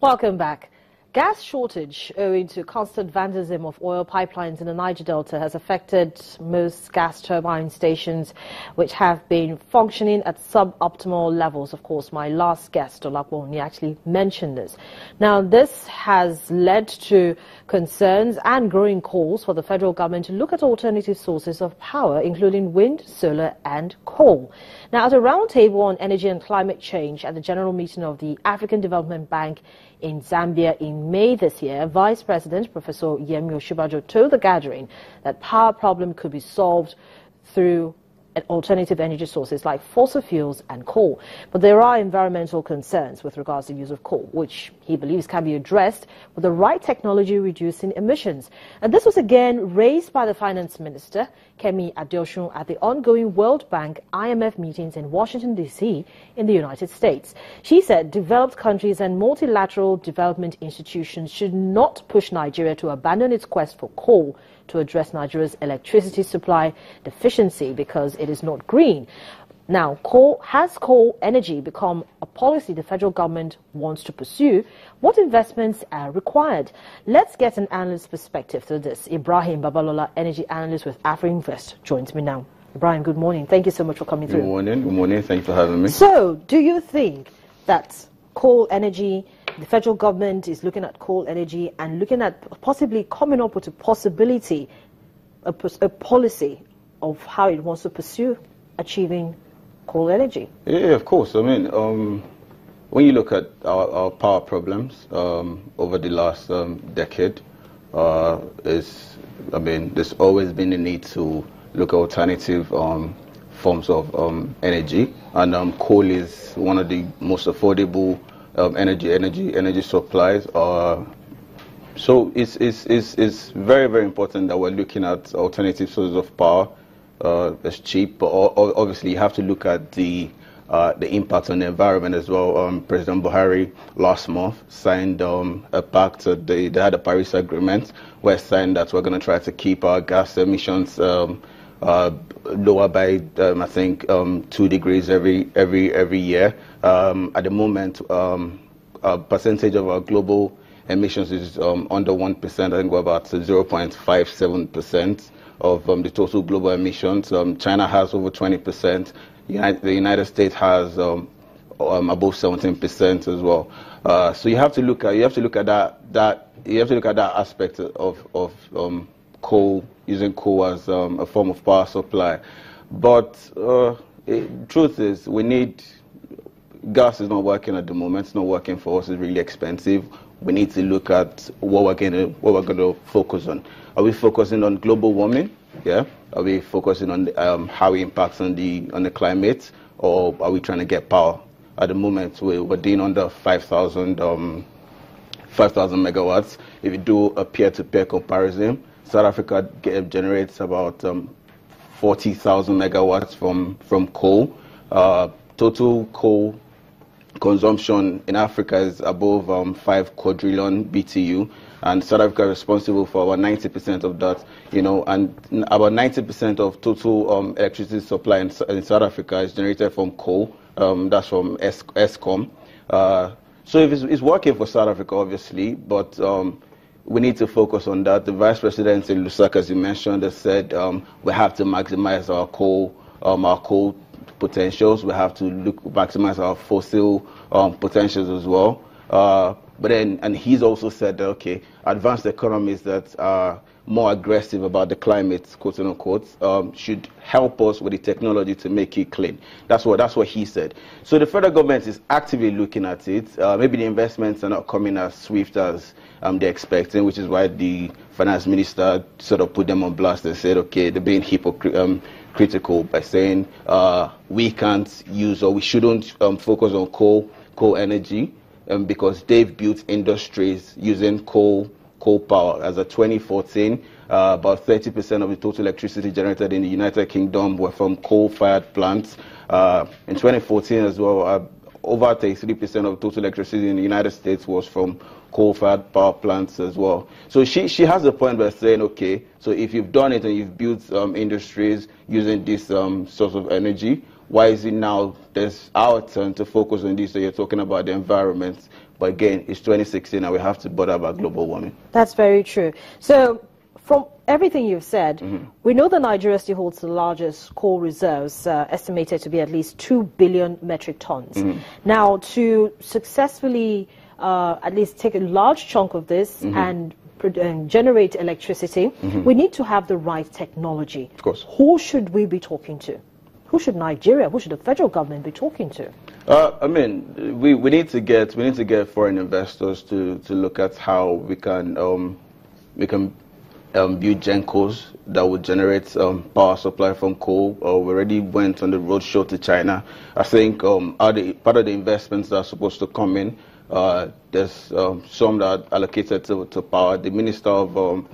Welcome back. Gas shortage owing to constant vandalism of oil pipelines in the Niger Delta has affected most gas turbine stations, which have been functioning at suboptimal levels. Of course, my last guest, Olakboni, actually mentioned this. Now, this has led to concerns and growing calls for the federal government to look at alternative sources of power, including wind, solar and coal. Now, at a roundtable on energy and climate change at the general meeting of the African Development Bank in Zambia in May this year, Vice President Professor Yemi Osinbajo told the gathering that power problem could be solved through alternative energy sources like fossil fuels and coal. But there are environmental concerns with regards to the use of coal, which he believes can be addressed with the right technology reducing emissions. And this was again raised by the Finance Minister, Kemi Adeosun, at the ongoing World Bank IMF meetings in Washington, D.C. in the United States. She said developed countries and multilateral development institutions should not push Nigeria to abandon its quest for coal to address Nigeria's electricity supply deficiency because it is not green. Now, has coal energy become a policy the federal government wants to pursue? What investments are required? Let's get an analyst's perspective to this. Ibrahim Babalola, energy analyst with AfriInvest, joins me now. Ibrahim, good morning. Thank you so much for coming through. Good morning. Good morning. Thanks for having me. So, do you think that coal energy, the federal government is looking at coal energy and looking at possibly coming up with a possibility, a policy of how it wants to pursue achieving coal energy? Yeah, of course. I mean, when you look at our power problems over the last decade, there's always been a need to look at alternative forms of energy, and coal is one of the most affordable energy supplies. So it's very, very important that we're looking at alternative sources of power. That's cheap, but obviously you have to look at the impact on the environment as well. President Buhari last month signed a pact. They had a Paris Agreement where it signed that we're going to try to keep our gas emissions lower by I think 2 degrees every year. At the moment, a percentage of our global emissions is under 1%. I think we're about 0.57% of the total global emissions. China has over 20%. The United States has above 17% as well. So you have to look at that aspect of coal, using coal as a form of power supply. But truth is, gas is not working at the moment. It's not working for us. It's really expensive. We need to look at what we're going to focus on. Are we focusing on global warming? Yeah. Are we focusing on how it impacts on the climate, or are we trying to get power? At the moment, we're doing under 5,000 megawatts. If you do a peer-to-peer comparison, South Africa generates about 40,000 megawatts from coal. Total coal consumption in Africa is above 5 quadrillion BTU, and South Africa is responsible for about 90% of that. And about 90% of total electricity supply in South Africa is generated from coal. That's from Eskom. So if it's working for South Africa, obviously, but we need to focus on that. The Vice President in Lusaka, as you mentioned, has said we have to maximize our coal potentials. We have to maximize our fossil potentials as well. But then, and he's also said that, okay, advanced economies that are more aggressive about the climate, quote unquote, should help us with the technology to make it clean. That's what he said. So the federal government is actively looking at it. Maybe the investments are not coming as swift as they're expecting, which is why the finance minister sort of put them on blast and said, okay, they're being critical by saying we can't use, or we shouldn't focus on coal energy because they've built industries using coal power. As of 2014, about 30% of the total electricity generated in the United Kingdom were from coal-fired plants. In 2014 as well, over 33% of total electricity in the United States was from coal-fired power plants as well. So she has a point by saying, okay, so if you've done it and you've built industries using this source of energy, why is it now there's our turn to focus on this? So you're talking about the environment. But again, it's 2016 and we have to bother about global warming. That's very true. So from everything you've said, we know that Nigeria still holds the largest coal reserves, estimated to be at least 2 billion metric tons. Now, to successfully at least take a large chunk of this and generate electricity, we need to have the right technology. Of course. Who should we be talking to? Who should Nigeria, who should the federal government be talking to? I mean, we need to get foreign investors to look at how we can build GenCos that would generate power supply from coal. We already went on the roadshow to China. I think part of the investments that are supposed to come in, there's some that are allocated to power. The Minister of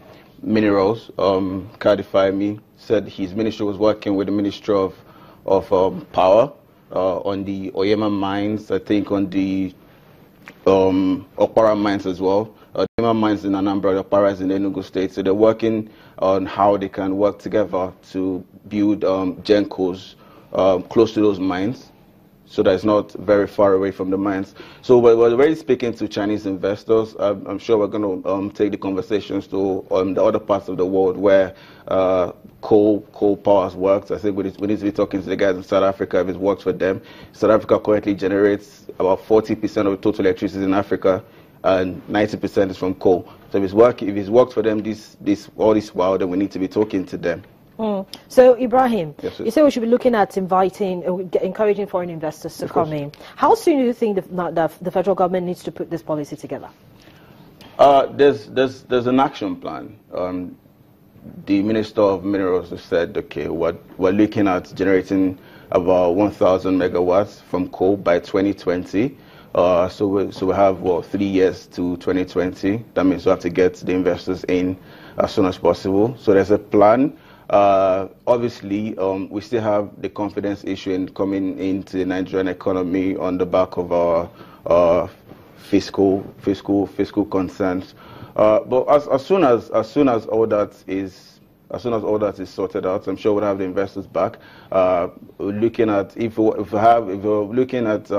Minerals, Kadi Fahimi, said his ministry was working with the Ministry of Power on the Oyema mines, I think on the Okpara mines as well. Oyema mines in Anambra, Okpara is in Enugu State. So they're working on how they can work together to build GenCos close to those mines, so that it's not very far away from the mines. So we're already speaking to Chinese investors. I'm sure we're going to take the conversations to the other parts of the world where coal power has worked. I think we need to be talking to the guys in South Africa if it works for them. South Africa currently generates about 40% of the total electricity in Africa, and 90% is from coal. So if it's worked for them all this while, then we need to be talking to them. So, Ibrahim, yes, you say we should be looking at encouraging foreign investors to come in. How soon do you think the federal government needs to put this policy together? There's an action plan. The Minister of Minerals has said, okay, we're looking at generating about 1,000 megawatts from coal by 2020. So we have 3 years to 2020. That means we have to get the investors in as soon as possible. So there's a plan. Obviously, we still have the confidence issue in coming into the Nigerian economy on the back of our fiscal concerns. But as soon as all that is sorted out, I'm sure we'll have the investors back. We're looking at if we're looking at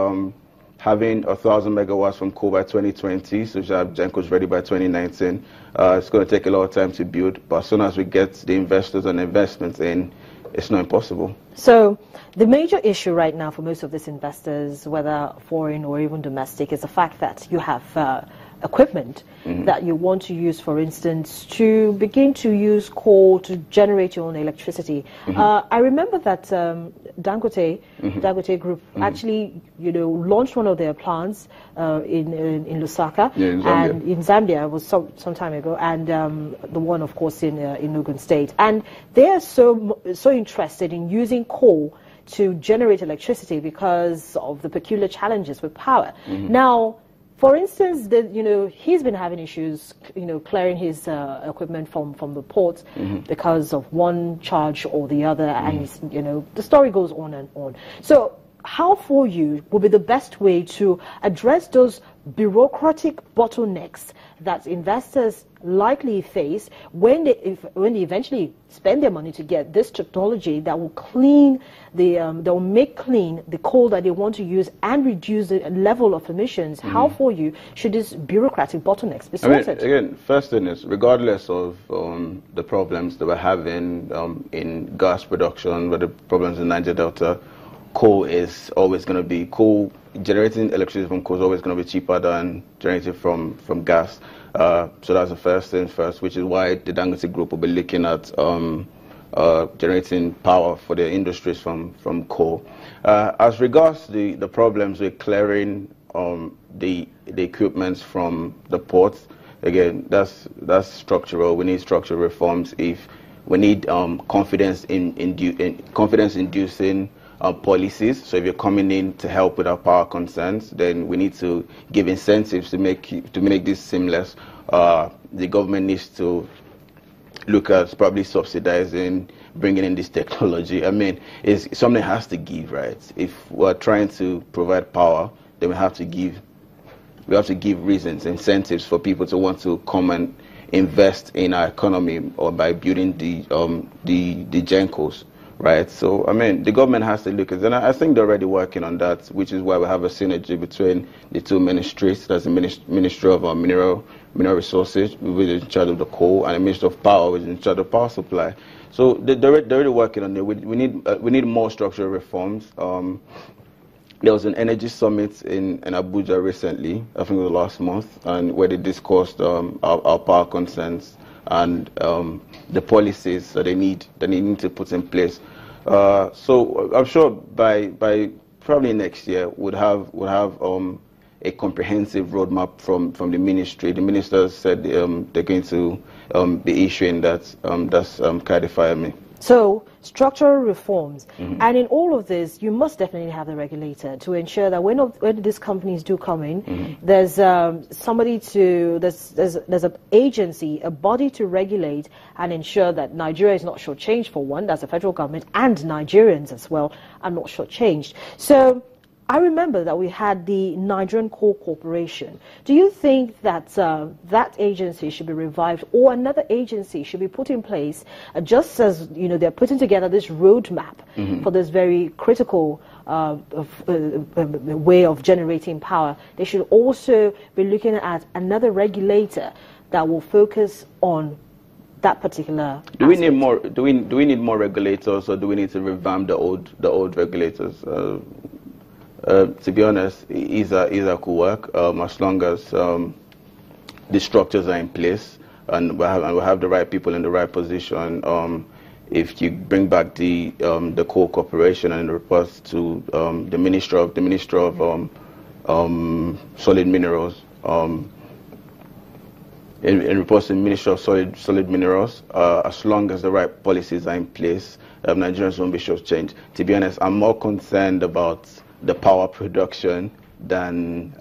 having 1,000 megawatts from coal by 2020, so we should have GenCos ready by 2019. It's going to take a lot of time to build, but as soon as we get the investors and investments in, it's not impossible. So the major issue right now for most of these investors, whether foreign or even domestic, is the fact that you have equipment that you want to use, for instance, to begin to use coal to generate your own electricity. I remember that Dangote Group actually, launched one of their plants in Lusaka, and in Zambia. It was some time ago, and the one, of course, in Ogun State. And they are so interested in using coal to generate electricity because of the peculiar challenges with power. Now, for instance, he's been having issues, clearing his equipment from the ports because of one charge or the other, and the story goes on and on. So, how for you will be the best way to address those bureaucratic bottlenecks that investors likely face when they eventually spend their money to get this technology that will make clean the coal that they want to use and reduce the level of emissions? How for you should these bureaucratic bottlenecks be sorted? Again, first thing is, regardless of the problems that we're having in gas production, but the problems in Niger Delta, coal is always going to be generating electricity from coal is always going to be cheaper than generating from gas. So that's the first thing first, which is why the Dangote Group will be looking at generating power for their industries from coal. As regards the problems with clearing the equipment from the ports, again, that's structural. We need structural reforms. If we need confidence-inducing policies. So if you're coming in to help with our power concerns, then we need to give incentives to make this seamless. The government needs to look at probably subsidizing, bringing in this technology. I mean, something has to give, right? If we're trying to provide power, then we have to give reasons, incentives for people to want to come and invest in our economy, or by building the GenCos. right? So, I mean, the government has to look at it, and I think they're already working on that, which is why we have a synergy between the two ministries. There's the Ministry of Mineral Resources, which is in charge of the coal, and the Ministry of Power, which is in charge of power supply. So they're already working on it. We need more structural reforms. There was an energy summit in Abuja recently, I think it was last month, and where they discussed our power concerns and the policies that they need to put in place. So I'm sure by probably next year we'll have a comprehensive roadmap from the ministry. The ministers said they're going to be issuing that. That's codified me. So, structural reforms. And in all of this, you must definitely have the regulator to ensure that when these companies do come in, there's somebody there's an agency, a body to regulate and ensure that Nigeria is not shortchanged, for one, that's the federal government, and Nigerians as well are not shortchanged. So, I remember that we had the Nigerian Coal Corporation. Do you think that that agency should be revived, or another agency should be put in place, just as they're putting together this roadmap for this very critical way of generating power? They should also be looking at another regulator that will focus on that particular aspect. Do we need more? Do we need more regulators, or do we need to revamp the old regulators? To be honest, either could work as long as the structures are in place and we have the right people in the right position. If you bring back the Coal Corporation and reports to the Minister of Solid Minerals, in reports to the Minister of Solid Minerals, as long as the right policies are in place, Nigerians won't be shortchanged. To be honest, I'm more concerned about the power production than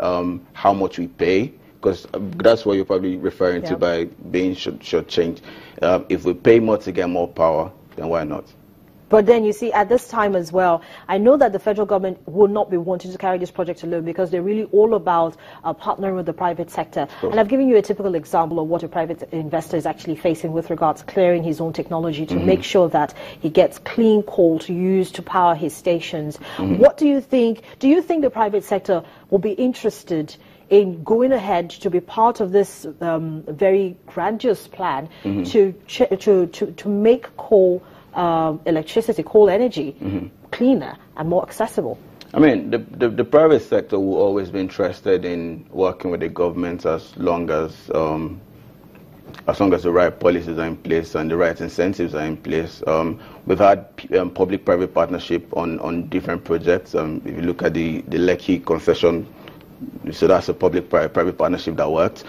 how much we pay, because that's what you're probably referring to by being shortchanged. If we pay more to get more power, then why not? But then you see, at this time as well, I know that the federal government will not be wanting to carry this project alone, because they're really all about partnering with the private sector. And I've given you a typical example of what a private investor is actually facing with regards to clearing his own technology to make sure that he gets clean coal to use to power his stations. What do you think? Do you think the private sector will be interested in going ahead to be part of this very grandiose plan to make coal electricity, coal energy, cleaner and more accessible? I mean, the private sector will always be interested in working with the government as long as the right policies are in place and the right incentives are in place. We've had public-private partnership on different projects. If you look at the Lekki concession, so that's a public-private partnership that worked.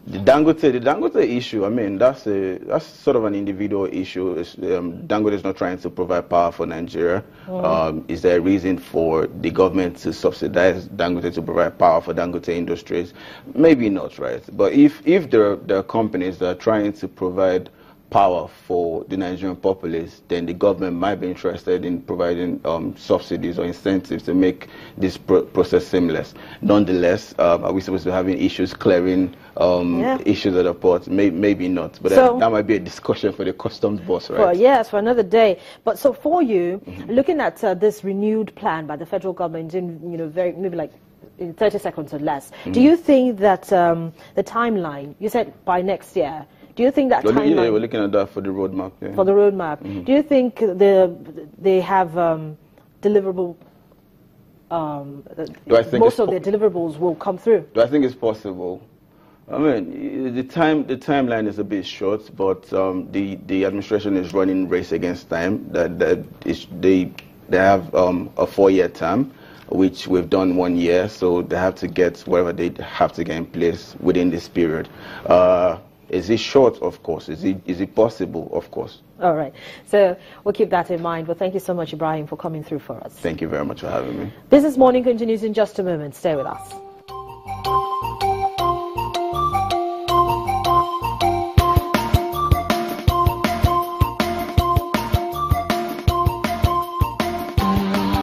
The Dangote issue, I mean, that's sort of an individual issue. Dangote is not trying to provide power for Nigeria. Is there a reason for the government to subsidize Dangote to provide power for Dangote Industries? Maybe not, right? But if there are companies that are trying to provide power for the Nigerian populace, then the government might be interested in providing subsidies or incentives to make this process seamless. Nonetheless, are we supposed to be having issues clearing issues at the port? Maybe not, but that might be a discussion for the customs boss, right? Well, yes, for another day. But so for you, looking at this renewed plan by the federal government in maybe like in 30 seconds or less, do you think that the timeline, you said by next year, do you think that timeline... Yeah, we're looking at that for the roadmap. Yeah. For the roadmap. Do you think they have deliverable... most of their deliverables will come through? Do I think it's possible? I mean, the timeline is a bit short, but the administration is running race against time. They have a 4-year term, which we've done 1 year, so they have to get whatever they have to get in place within this period. Is it short? Of course. Is it possible? Of course. All right. So we'll keep that in mind. But thank you so much, Ibrahim, for coming through for us. Thank you very much for having me. Business Morning continues in just a moment. Stay with us.